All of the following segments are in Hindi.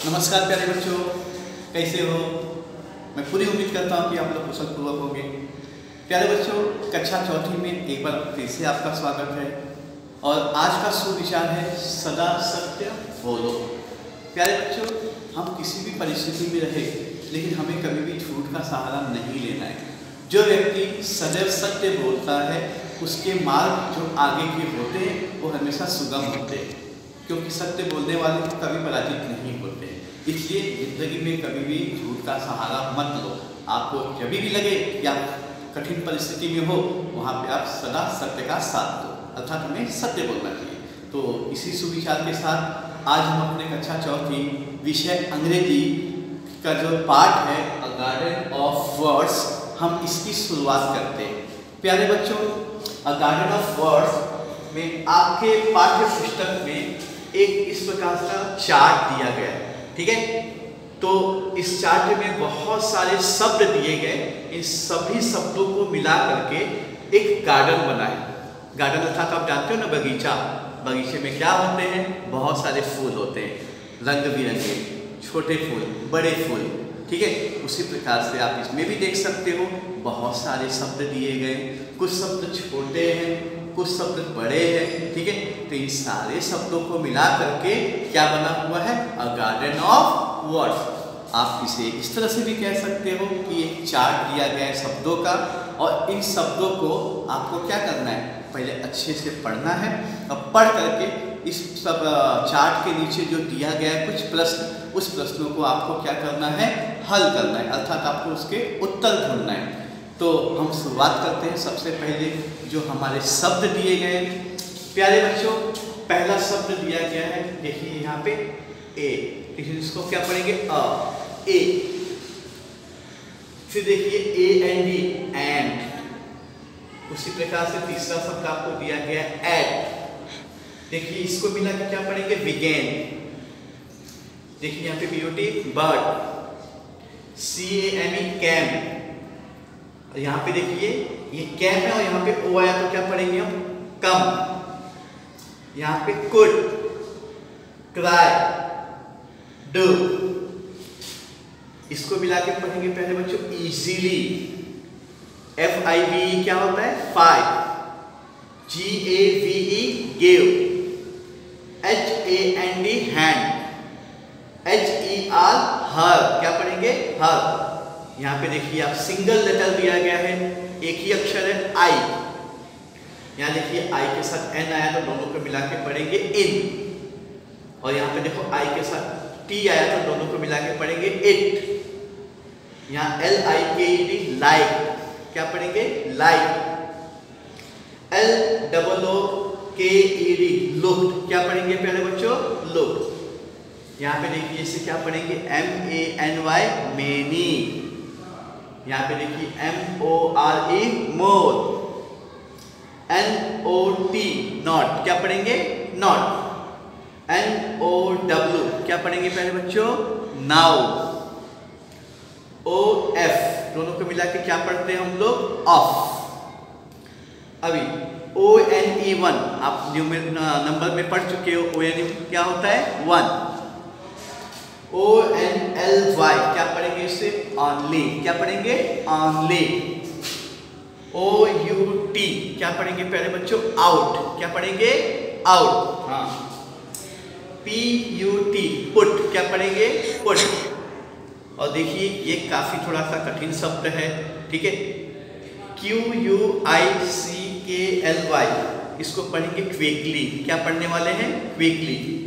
नमस्कार प्यारे बच्चों, कैसे हो। मैं पूरी उम्मीद करता हूँ कि आप लोग कुशल पूर्वक होंगे। प्यारे बच्चों, कक्षा चौथी में एक बार फिर से आपका स्वागत है और आज का सुविचार है सदा सत्य बोलो। प्यारे बच्चों, हम किसी भी परिस्थिति में रहे लेकिन हमें कभी भी झूठ का सहारा नहीं लेना है। जो व्यक्ति सदैव सत्य बोलता है उसके मार्ग जो आगे के होते हैं वो हमेशा सुगम होते हैं, क्योंकि सत्य बोलने वाले कभी पराजित नहीं होते। इसलिए जिंदगी में कभी भी झूठ का सहारा मत लो। आपको जब भी लगे कि आप कठिन परिस्थिति में हो वहाँ पे आप सदा सत्य का साथ दो, अर्थात हमें सत्य बोलना चाहिए। तो इसी सुविचार के साथ आज हम अपने कक्षा चौथी विषय अंग्रेजी का जो पाठ है अ गार्डन ऑफ वर्ड्स, हम इसकी शुरुआत करते हैं। प्यारे बच्चों, अ गार्डन ऑफ वर्ड्स में आपके पाठ्य पुस्तक में एक इस प्रकार का चार्ट दिया गया है, ठीक है। तो इस चार्ट में बहुत सारे शब्द दिए गए, इन सभी शब्दों को मिला करके एक गार्डन बना है। गार्डन अर्थात आप जानते हो ना, बगीचा। बगीचे में क्या होते हैं, बहुत सारे फूल होते हैं, रंग बिरंगे, छोटे फूल, बड़े फूल, ठीक है। उसी प्रकार से आप इसमें भी देख सकते हो बहुत सारे शब्द दिए गए, कुछ शब्द छोटे हैं, कुछ शब्द बड़े हैं, ठीक है। तो इन सारे शब्दों को मिला करके क्या बना हुआ है, अ गार्डन ऑफ वर्ड्स। आप इसे इस तरह से भी कह सकते हो कि एक चार्ट दिया गया है शब्दों का, और इन शब्दों को आपको क्या करना है, पहले अच्छे से पढ़ना है और पढ़ करके इस सब चार्ट के नीचे जो दिया गया है कुछ प्रश्न, उस प्रश्नों को आपको क्या करना है, हल करना है, अर्थात आपको उसके उत्तर ढूंढना है। तो हम शुरुआत करते हैं। सबसे पहले जो हमारे शब्द दिए गए, प्यारे बच्चों, पहला शब्द दिया गया है, देखिए यहाँ पे ए, इसको क्या पढ़ेंगे, अ, ए। फिर देखिए ए एंड डी, एंड। उसी प्रकार से तीसरा शब्द आपको दिया गया है एट। देखिए इसको मिला के क्या पढ़ेंगे, बिगेन। देखिए यहाँ पे B O T, bird. C A M E, came. यहाँ पे देखिए ये कैम है और यहाँ पे ओ आया तो क्या पढ़ेंगे हम, कम। यहाँ पे कुड, क्राई, डू। इसको मिला के पढ़ेंगे पहले बच्चों, इजीली। एफ आई वी क्या होता है, five. G A V E, give. H A N D, hand. H E R, her, क्या पढ़ेंगे, हर। यहाँ पे देखिए आप सिंगल लेटर दिया गया है, एक ही अक्षर है, आई। यहाँ देखिए आई के साथ एन आया तो दोनों को मिला के पढ़ेंगे इन, और यहाँ पे देखो आई के साथ टी आया तो दोनों को मिला के पढ़ेंगे इट। यहाँ एल आई के ई डी, लाइक, क्या पढ़ेंगे, लाइक। एल डबल ओ के ई डी, लुक्ड, क्या पढ़ेंगे पहले बच्चों, लुक्ड। यहाँ पे देखिए इसे क्या पढ़ेंगे, M A N Y, many. यहाँ पे देखिए M O R E, more. N O T, not, क्या पढ़ेंगे, नॉट। एन ओ डब्ल्यू, क्या पढ़ेंगे पहले बच्चों, नाउ। ओ एफ, दोनों को मिला के क्या पढ़ते हैं हम लोग, ऑफ। अभी ओ एन ई, वन, आप नंबर में पढ़ चुके हो, ओ एन ई क्या होता है, one. O N L Y, क्या पढ़ेंगे इसे, ऑनली, क्या पढ़ेंगे, ऑनली। ओ यू टी, क्या पढ़ेंगे पहले बच्चों, आउट, क्या पढ़ेंगे, आउट। हाँ। पी यू टी, पुट, क्या पढ़ेंगे, पुट। और देखिए ये काफी थोड़ा सा कठिन शब्द है, ठीक है। क्यू यू आई सी के एल वाई, इसको पढ़ेंगे क्विकली, क्या पढ़ने वाले हैं, क्विकली।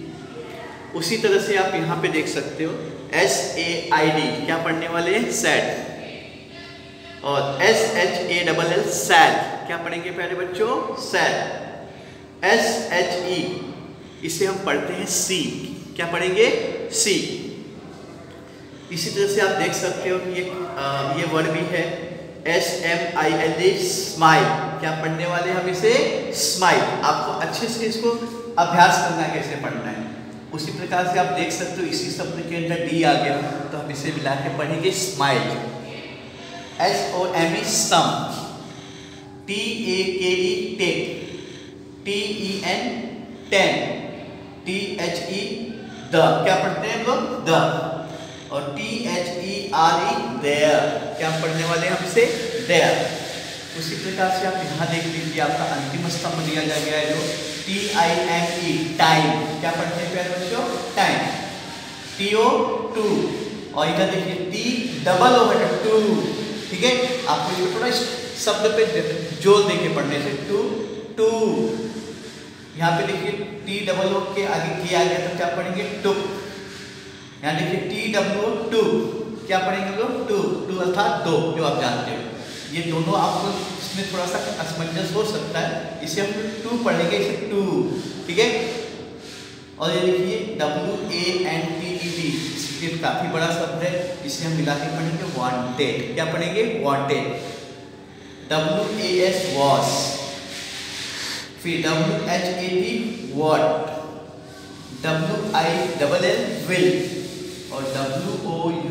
उसी तरह से आप यहाँ पे देख सकते हो एस ए आई डी, क्या पढ़ने वाले हैं, सैड। और S H A double L, sad, क्या पढ़ेंगे पहले बच्चों, सैड। एस एच ई, इसे हम पढ़ते हैं सी, क्या पढ़ेंगे, सी। इसी तरह से आप देख सकते हो कि ये वर्ड भी है, S M I L D, smile, क्या पढ़ने वाले हम इसे, स्माइल। आपको अच्छे से इसको अभ्यास करना है कैसे पढ़ना है। उसी प्रकार से आप देख सकते हो इसी शब्द के अंदर डी आ गया तो हम इसे मिला के पढ़ेंगे smile. S O M E, some. T A K E, take. T E N, ten. T H E, the, क्या पढ़ते हैं हम लोग? द। और THERE देयर, क्या पढ़ने वाले हमसे? देयर। उसी प्रकार से आप यहाँ देख लीजिए, आपका अंतिम स्तंभ दिया जा गया है जो TIME, टाइम, क्या पढ़ते हैं प्यारे बच्चों? टाइम। TO, टू, और इधर देखिए TOO, टू, ठीक है। आपको इसको थोड़ा शब्द पे जोर देके पढ़ने से, टू, टू। यहाँ पे देखिए TOO के आगे किया गया तो क्या पढ़ेंगे? टुक। यहाँ देखिए TWO, टू, क्या पढ़ेंगे लोग? टू, टू अर्थात दो, जो आप जानते हो। ये दोनों आपको इसमें थोड़ा सा असमंजस हो सकता है, इसे हम टू पढ़ेंगे, इसे टू, ठीक है। और ये देखिए WANTED, ये काफी बड़ा शब्द है, इसे हम मिला के पढ़ेंगे वांटेड, क्या पढ़ेंगे? वांटेड। WAS was, फिर WHAT what, WILL will, और WOULD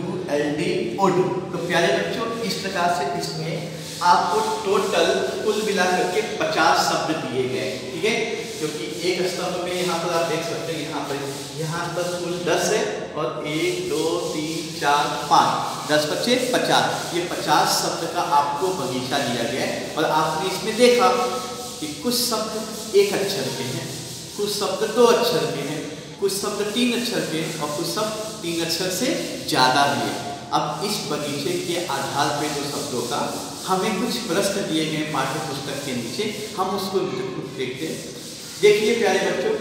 would। तो प्यारे बच्चों, इस प्रकार से इसमें आपको टोटल कुल मिला करके 50 शब्द दिए गए, ठीक है। क्योंकि एक स्तंभ में यहाँ पर आप देख सकते हैं, यहाँ पर कुल 10 है, और 1 2 3 4 5, 10 बच्चे 50। ये 50 शब्द का आपको बगीचा दिया गया है। और आपने इसमें देखा कि कुछ शब्द 1 अक्षर के हैं, कुछ शब्द 2 अक्षर के हैं, कुछ शब्द 3 अक्षर के, और कुछ शब्द 3 अक्षर से ज़्यादा भी है। अब इस बगीचे के आधार पर जो शब्दों का हमें कुछ प्रश्न दिए गए पाठ्य पुस्तक के नीचे, हम उसको देखते हैं। देखिए प्यारे बच्चों,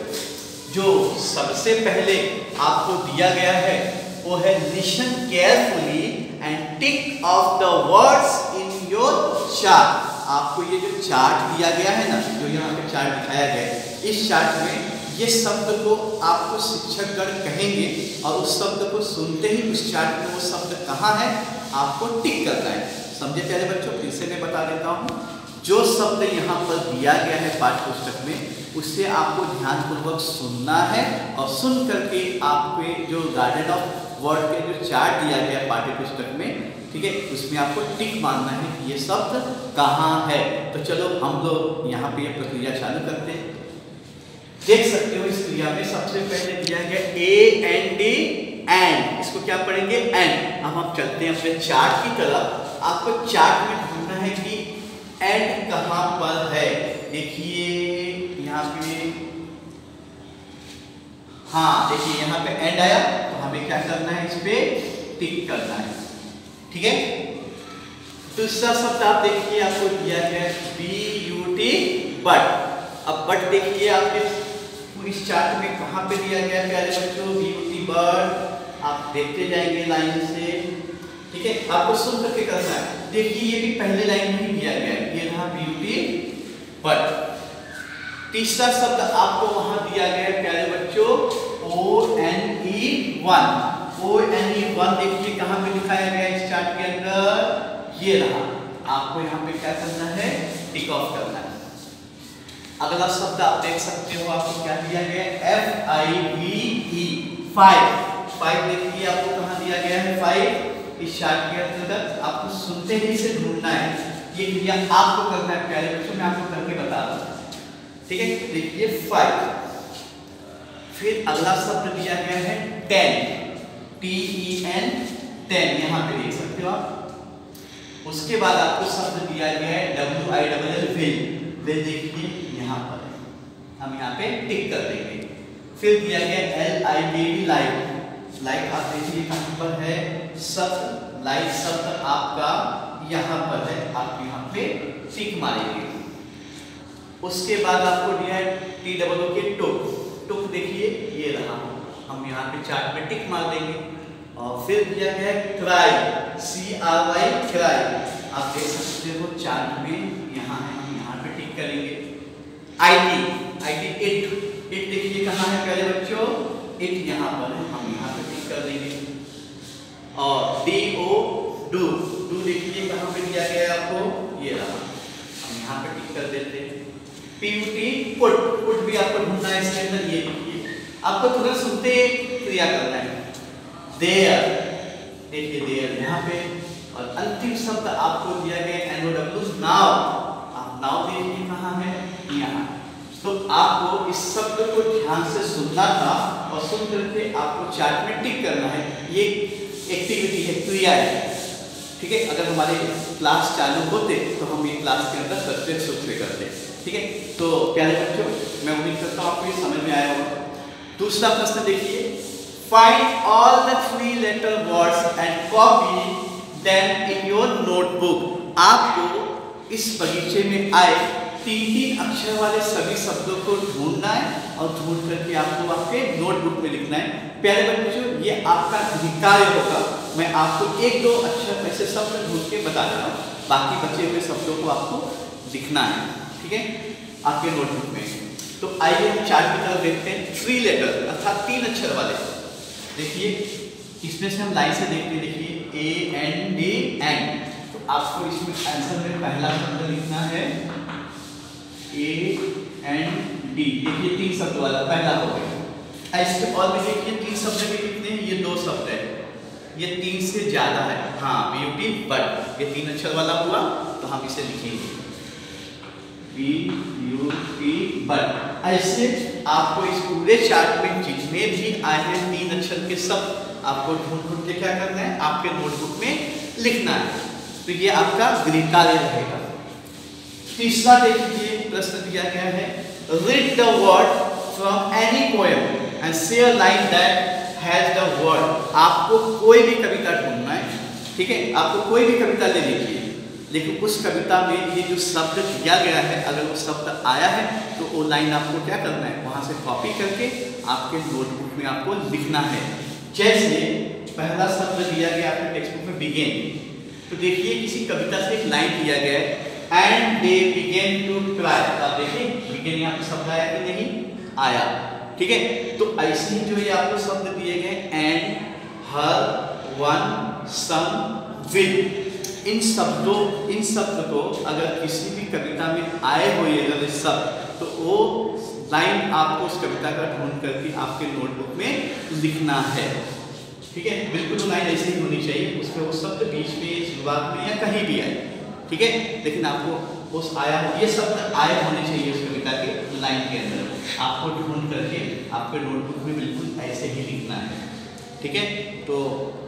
जो सबसे पहले आपको दिया गया है वो है listen carefully and tick of the words in your chart. आपको ये जो चार्ट दिया गया है ना, जो यहाँ पे चार्ट दिखाया गया है, इस चार्ट में ये शब्द को आपको शिक्षकगण कहेंगे, और उस शब्द को सुनते ही उस चार्ट में वो शब्द कहाँ है आपको टिक करना है। समझे प्यारे बच्चों? फिर से मैं बता देता हूँ, जो शब्द यहाँ पर दिया गया है पाठ्य पुस्तक में, उससे आपको ध्यानपूर्वक सुनना है, और सुन करके आपके जो गार्डन ऑफ वर्ड के जो चार्ट दिया गया है पाठ्य पुस्तक में, ठीक है, उसमें आपको टिक मारना है कि ये शब्द कहाँ है। तो चलो हम लोग यहाँ पे ये प्रक्रिया चालू करते हैं। देख सकते हो इस क्रिया में सबसे पहले दिया गया AND, एंड, इसको क्या पढ़ेंगे? एंड। अब हम चलते हैं अपने चार्ट की तरफ। आपको चार्ट में ढूंढना है कि एंड कहाँ पर है। देखिए यहाँ पे, हाँ देखिए यहाँ पे एंड आया, तो हमें क्या करना है? इस पे टिक करना है, ठीक है। दूसरा शब्द आप देखिए, आपको दिया गया है BUT, बट। अब बट देखिए आपके इस चार्ट में कहाँ पे दिया गया है प्यारे बच्चों? BUT but. आप देखते जाएंगे लाइन से, ठीक है। आपको सुन करके करना है। देखिए ये भी पहले लाइन में ही दिया गया है, ये रहा BUT बट। तीसरा शब्द आपको वहां दिया गया है प्यारे बच्चों ONE1। ONE1 देखिए कहाँ पे दिखाया गया है इस चार्ट के अंदर, ये रहा। आपको यहाँ पे क्या करना है? टिक ऑफ करना है। अगला शब्द आप देख सकते हो, आपको क्या दिया गया है? FIVE, 5 देखिए आपको कहाँ दिया गया है? 5 इस चार्ट के अंतर्गत। आपको सुनते ही इसे ढूंढना है, ये क्रिया आपको करना है प्यारे बच्चों, मैं आपको करके बता रहा हूँ, ठीक है। देखिए 5। फिर अगला शब्द दिया गया है 10, TEN, 10, यहाँ पे देख सकते हो आप। उसके बाद आपको शब्द दिया गया है WILL, विल देखिए यहाँ पर, हम यहाँ पे टिक कर देंगे। फिर दिया गया LIVE, लाइक आप देखिए कहाँ पर है शब्द, लाइक शब्द आपका यहाँ पर है, आप यहाँ पे टिक मारेंगे। उसके बाद आपको दिया है TOO के टुक देखिए ये रहा, हम यहाँ पे चार्ट में टिक मार देंगे। और फिर दिया गया है क्राई, CRY, क्राई, आप देख सकते हो चार्ट में यहाँ है, हम यहाँ पे टिक करेंगे। IT, इट देखिए कहाँ है प्यारे बच्चों? इट यहाँ पर है, हम यहाँ पे टिक कर देंगे। और DO, डू देखिए कहाँ पे दिया गया है आपको? ये रहा, हम यहाँ पे टिक कर देते हैं। PUT, पुट भी आपको ढूंढना है इसके अंदर, ये देखिए आपको तुरंत सुनते क्रिया करना है। देयर, देखिए देयर यहाँ पे। और अंतिम शब्द आपको दिया गया NOW, नाउ। आप नाउ देखिए कहाँ है? यहाँ। तो आपको इस शब्द को ध्यान से सुनना था और सुन करके आपको चार्ट में टिक करना है। ये एक्टिविटी है, क्रिया है, ठीक है। अगर हमारे क्लास चालू होते तो हम ये क्लास के अंदर प्रत्यक्ष रूप से करते, ठीक है। तो प्यारे बच्चों, मैं उम्मीद करता हूँ आपको ये समझ में आया होगा। दूसरा प्रश्न देखिए, find all the 3 letter words and copy them in your notebook. आपको इस बगीचे में आए 3 अक्षर वाले सभी शब्दों को ढूंढना है और ढूंढ करके आपको आपके नोटबुक में लिखना है। प्यारे बच्चों, ये आपका कार्य होगा। मैं आपको 1-2 अक्षर ऐसे शब्द ढूंढ के बता दे रहा हूँ, बाकी बचे हुए शब्दों को आपको लिखना है, ठीक है, आपके नोटबुक में। तो आइए हम चार्ट की तरफ देखते हैं। 3 लेटर अर्थात 3 अक्षर वाले। देखिए इसमें से हम लाइन से देखते हैं। देखिए AND तो आपको इसमें आंसर में पहला शब्द लिखना है AND। देखिए 3 शब्द वाला पहला हो गया। ऐसे और भी देखिए 3 शब्द भी कितने हैं, ये 2 शब्द है, ये 3 से ज्यादा है। हाँ, ब्यूटी बट, ये 3 अक्षर वाला हुआ तो हम इसे लिखेंगे BUT बट। ऐसे आपको इस पूरे चार्ट में जितने भी आए हैं 3 अक्षर के शब्द आपको ढूंढ के क्या करना है, आपके नोटबुक में लिखना है। तो ये आपका गृह कार्य रहेगा। तीसरा देखिए प्रश्न दिया गया है, read the word from any poem and say a line that has the word. आपको कोई भी कविता ढूंढना है, ठीक है। आपको कोई भी कविता ले लीजिए, लेकिन उस कविता में ये जो शब्द दिया गया है, अगर वो शब्द आया है तो वो लाइन आपको क्या करना है, वहां से कॉपी करके आपके नोटबुक में आपको लिखना है। जैसे पहला शब्द दिया गया आपके टेक्स्ट बुक में बिगेन। तो देखिए किसी कविता से एक लाइन दिया गया है, and they began to cry. आप देखिए बिगेन यहाँ पे शब्द आया कि नहीं आया, ठीक है। तो ऐसे ही जो ये आपको शब्द दिए गए, and, her, one, some, with, इन शब्द को अगर किसी भी कविता में आए हुए अगर शब्द, तो वो लाइन आपको उस कविता का ढूंढ करके आपके नोटबुक में लिखना है, ठीक है। बिल्कुल वो लाइन ऐसे ही होनी चाहिए, उसमें वो शब्द बीच में, शुरुआत में या कहीं भी आए, ठीक है। लेकिन आपको उस आया ये शब्द आए होने चाहिए उस कविता के लाइन के अंदर, आपको ढूंढ करके आपके नोटबुक में बिल्कुल ऐसे ही लिखना है, ठीक है। तो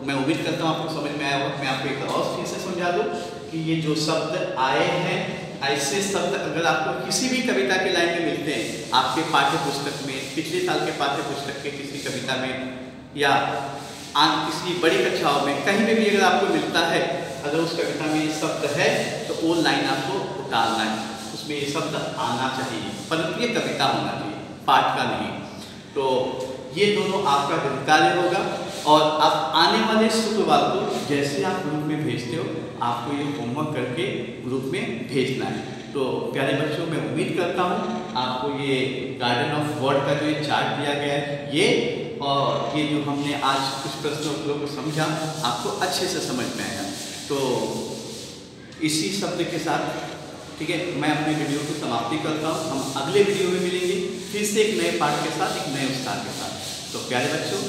मैं उम्मीद करता हूँ आपको समझ में आया होगा। मैं आपको एक और चीज़ से समझा दूँ कि ये जो शब्द आए हैं, ऐसे शब्द अगर आपको किसी भी कविता के लाइन में मिलते हैं, आपके पाठ्य पुस्तक में, पिछले साल के पाठ्य पुस्तक के किसी कविता में या किसी बड़ी कक्षाओं में, कहीं में भी अगर आपको मिलता है, अगर उस कविता में ये शब्द है तो वो लाइन आपको उतारना है, उसमें ये शब्द आना चाहिए, परंतु ये कविता होना चाहिए, पाठ का नहीं। तो ये दोनों आपका गृह कार्य होगा। और आप आने वाले शुक्रवार को जैसे आप ग्रुप में भेजते हो, आपको ये होमवर्क करके ग्रुप में भेजना है। तो प्यारे बच्चों, मैं उम्मीद करता हूँ आपको ये गार्डन ऑफ वर्ड का जो ये चार्ट दिया गया है, ये और ये जो हमने आज कुछ प्रश्नों उत्तरों को समझा, आपको अच्छे से समझ में आया। तो इसी शब्द के साथ, ठीक है, मैं अपने वीडियो की समाप्ति करता हूँ। हम अगले वीडियो में मिलेंगे फिर से एक नए पाठ के साथ, एक नए उत्साह के साथ। तो प्यारे बच्चों,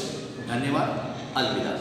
धन्यवाद, अलविदा।